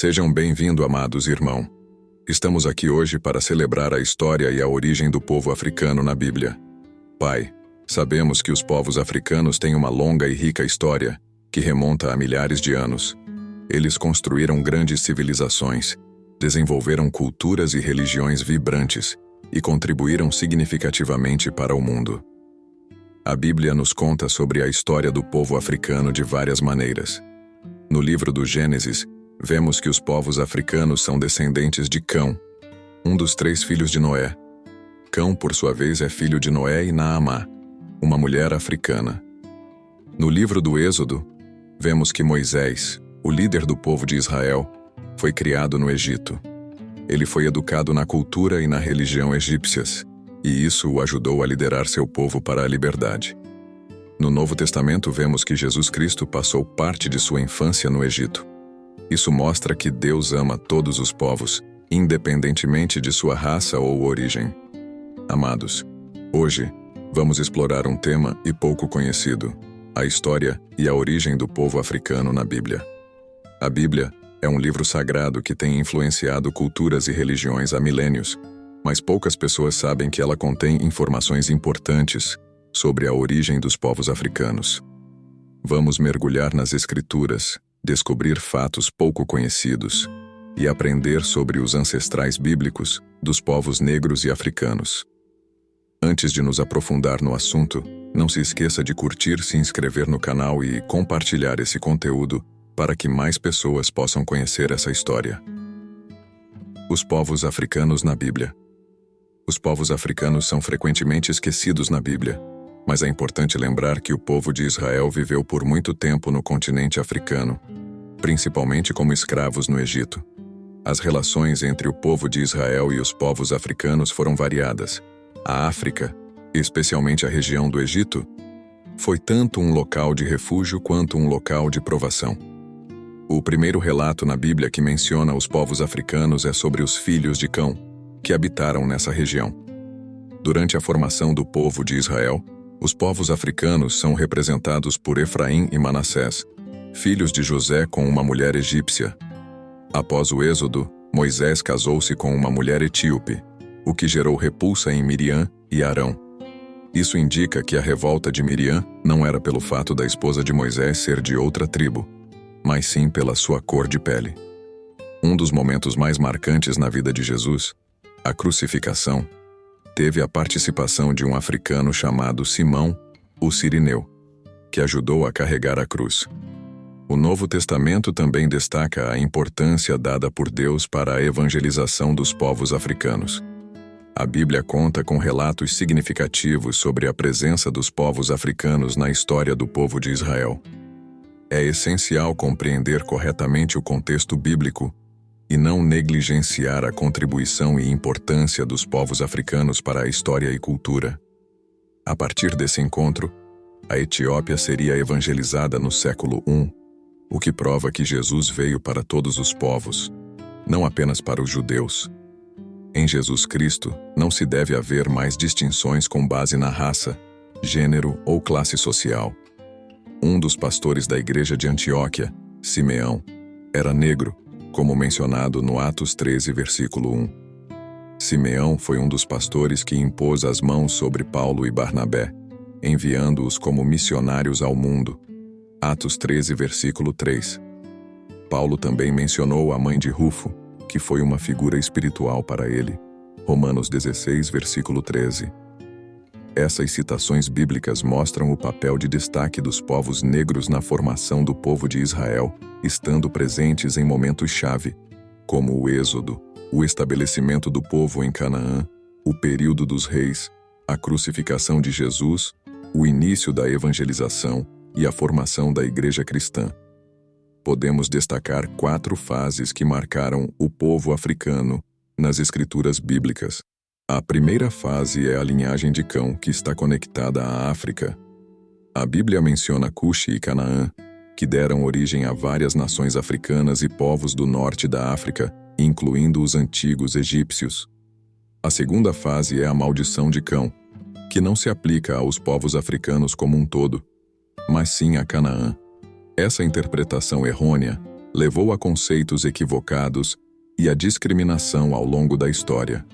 Sejam bem-vindos, amados irmãos. Estamos aqui hoje para celebrar a história e a origem do povo africano na Bíblia. Pai, sabemos que os povos africanos têm uma longa e rica história, que remonta a milhares de anos. Eles construíram grandes civilizações, desenvolveram culturas e religiões vibrantes e contribuíram significativamente para o mundo. A Bíblia nos conta sobre a história do povo africano de várias maneiras. No livro do Gênesis, vemos que os povos africanos são descendentes de Cão, um dos 3 filhos de Noé. Cão, por sua vez, é filho de Noé e Naamá, uma mulher africana. No livro do Êxodo, vemos que Moisés, o líder do povo de Israel, foi criado no Egito. Ele foi educado na cultura e na religião egípcias, e isso o ajudou a liderar seu povo para a liberdade. No Novo Testamento, vemos que Jesus Cristo passou parte de sua infância no Egito. Isso mostra que Deus ama todos os povos, independentemente de sua raça ou origem. Amados, hoje vamos explorar um tema pouco conhecido: a história e a origem do povo africano na Bíblia. A Bíblia é um livro sagrado que tem influenciado culturas e religiões há milênios, mas poucas pessoas sabem que ela contém informações importantes sobre a origem dos povos africanos. Vamos mergulhar nas Escrituras, descobrir fatos pouco conhecidos e aprender sobre os ancestrais bíblicos dos povos negros e africanos. Antes de nos aprofundar no assunto, não se esqueça de curtir, se inscrever no canal e compartilhar esse conteúdo para que mais pessoas possam conhecer essa história. Os povos africanos na Bíblia. Os povos africanos são frequentemente esquecidos na Bíblia, mas é importante lembrar que o povo de Israel viveu por muito tempo no continente africano, principalmente como escravos no Egito. As relações entre o povo de Israel e os povos africanos foram variadas. A África, especialmente a região do Egito, foi tanto um local de refúgio quanto um local de provação. O primeiro relato na Bíblia que menciona os povos africanos é sobre os filhos de Cão, que habitaram nessa região. Durante a formação do povo de Israel, os povos africanos são representados por Efraim e Manassés, filhos de José com uma mulher egípcia. Após o Êxodo, Moisés casou-se com uma mulher etíope, o que gerou repulsa em Miriam e Arão. Isso indica que a revolta de Miriam não era pelo fato da esposa de Moisés ser de outra tribo, mas sim pela sua cor de pele. Um dos momentos mais marcantes na vida de Jesus, a crucificação, teve a participação de um africano chamado Simão, o Cirineu, que ajudou a carregar a cruz. O Novo Testamento também destaca a importância dada por Deus para a evangelização dos povos africanos. A Bíblia conta com relatos significativos sobre a presença dos povos africanos na história do povo de Israel. É essencial compreender corretamente o contexto bíblico e não negligenciar a contribuição e importância dos povos africanos para a história e cultura. A partir desse encontro, a Etiópia seria evangelizada no século I, o que prova que Jesus veio para todos os povos, não apenas para os judeus. Em Jesus Cristo, não se deve haver mais distinções com base na raça, gênero ou classe social. Um dos pastores da igreja de Antioquia, Simeão, era negro, como mencionado no Atos 13, versículo 1. Simeão foi um dos pastores que impôs as mãos sobre Paulo e Barnabé, enviando-os como missionários ao mundo. Atos 13, versículo 3. Paulo também mencionou a mãe de Rufo, que foi uma figura espiritual para ele. Romanos 16, versículo 13. Essas citações bíblicas mostram o papel de destaque dos povos negros na formação do povo de Israel, estando presentes em momentos-chave, como o Êxodo, o estabelecimento do povo em Canaã, o período dos reis, a crucificação de Jesus, o início da evangelização e a formação da igreja cristã. Podemos destacar 4 fases que marcaram o povo africano nas escrituras bíblicas. A primeira fase é a linhagem de Cão, que está conectada à África. A Bíblia menciona Cuxi e Canaã, que deram origem a várias nações africanas e povos do norte da África, incluindo os antigos egípcios. A segunda fase é a maldição de Cão, que não se aplica aos povos africanos como um todo, mas sim a Canaã. Essa interpretação errônea levou a conceitos equivocados e a discriminação ao longo da história.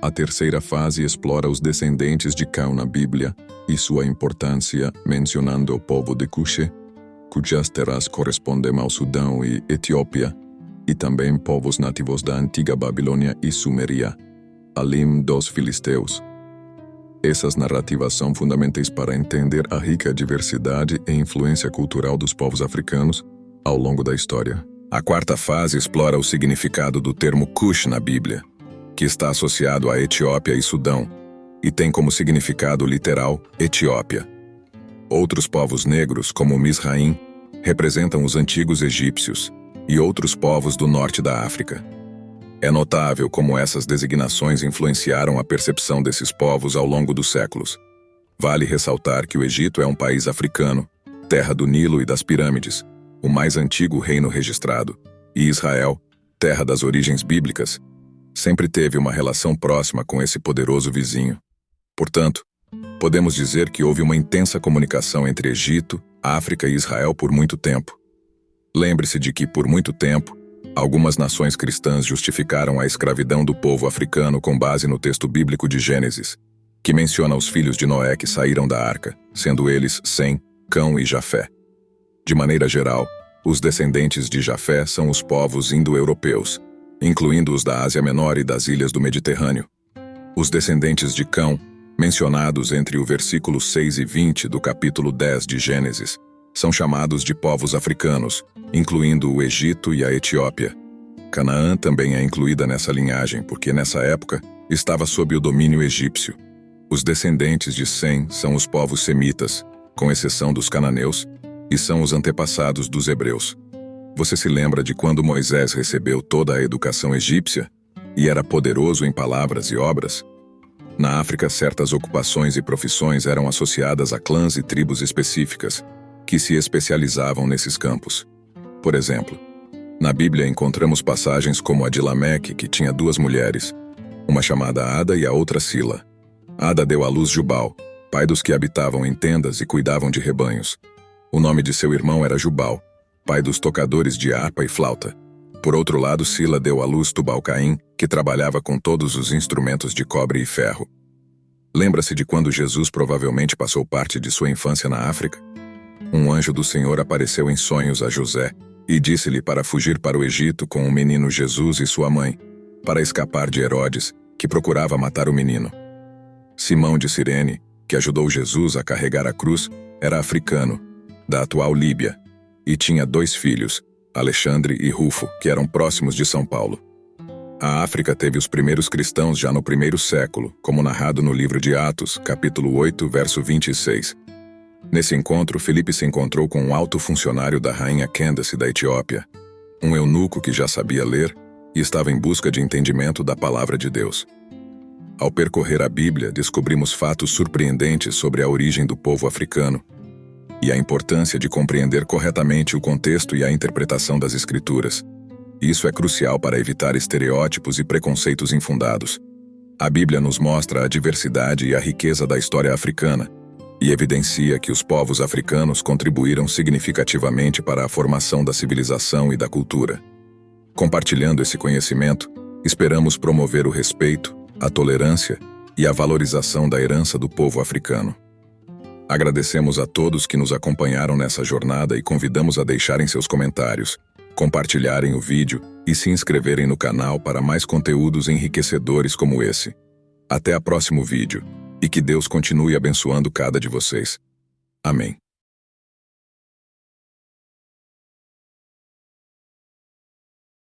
A terceira fase explora os descendentes de Cão na Bíblia e sua importância, mencionando o povo de Cuxê, cujas terras correspondem ao Sudão e Etiópia, e também povos nativos da antiga Babilônia e Sumeria, além dos filisteus. Essas narrativas são fundamentais para entender a rica diversidade e influência cultural dos povos africanos ao longo da história. A quarta fase explora o significado do termo Cush na Bíblia, que está associado a Etiópia e Sudão, e tem como significado literal Etiópia. Outros povos negros, como Mizraim, representam os antigos egípcios e outros povos do norte da África. É notável como essas designações influenciaram a percepção desses povos ao longo dos séculos. Vale ressaltar que o Egito é um país africano, terra do Nilo e das pirâmides, o mais antigo reino registrado, e Israel, terra das origens bíblicas, sempre teve uma relação próxima com esse poderoso vizinho. Portanto, podemos dizer que houve uma intensa comunicação entre Egito, África e Israel por muito tempo. Lembre-se de que, por muito tempo, algumas nações cristãs justificaram a escravidão do povo africano com base no texto bíblico de Gênesis, que menciona os filhos de Noé que saíram da arca, sendo eles Sem, Cão e Jafé. De maneira geral, os descendentes de Jafé são os povos indo-europeus, incluindo os da Ásia Menor e das ilhas do Mediterrâneo. Os descendentes de Cão, mencionados entre o versículo 6 e 20 do capítulo 10 de Gênesis, são chamados de povos africanos, incluindo o Egito e a Etiópia. Canaã também é incluída nessa linhagem, porque nessa época estava sob o domínio egípcio. Os descendentes de Sem são os povos semitas, com exceção dos cananeus, e são os antepassados dos hebreus. Você se lembra de quando Moisés recebeu toda a educação egípcia e era poderoso em palavras e obras? Na África, certas ocupações e profissões eram associadas a clãs e tribos específicas, que se especializavam nesses campos. Por exemplo, na Bíblia encontramos passagens como a de Lameque, que tinha duas mulheres, uma chamada Ada e a outra Sila. Ada deu à luz Jubal, pai dos que habitavam em tendas e cuidavam de rebanhos. O nome de seu irmão era Jubal, pai dos tocadores de harpa e flauta. Por outro lado, Sila deu à luz Tubal-Caim, que trabalhava com todos os instrumentos de cobre e ferro. Lembra-se de quando Jesus provavelmente passou parte de sua infância na África? Um anjo do Senhor apareceu em sonhos a José e disse-lhe para fugir para o Egito com o menino Jesus e sua mãe, para escapar de Herodes, que procurava matar o menino. Simão de Cirene, que ajudou Jesus a carregar a cruz, era africano, da atual Líbia, e tinha 2 filhos, Alexandre e Rufo, que eram próximos de São Paulo. A África teve os primeiros cristãos já no 1º século, como narrado no livro de Atos, capítulo 8, verso 26. Nesse encontro, Filipe se encontrou com um alto funcionário da rainha Candace da Etiópia, um eunuco que já sabia ler e estava em busca de entendimento da palavra de Deus. Ao percorrer a Bíblia, descobrimos fatos surpreendentes sobre a origem do povo africano e a importância de compreender corretamente o contexto e a interpretação das Escrituras. Isso é crucial para evitar estereótipos e preconceitos infundados. A Bíblia nos mostra a diversidade e a riqueza da história africana e evidencia que os povos africanos contribuíram significativamente para a formação da civilização e da cultura. Compartilhando esse conhecimento, esperamos promover o respeito, a tolerância e a valorização da herança do povo africano. Agradecemos a todos que nos acompanharam nessa jornada e convidamos a deixarem seus comentários, compartilharem o vídeo e se inscreverem no canal para mais conteúdos enriquecedores como esse. Até o próximo vídeo, e que Deus continue abençoando cada de vocês. Amém.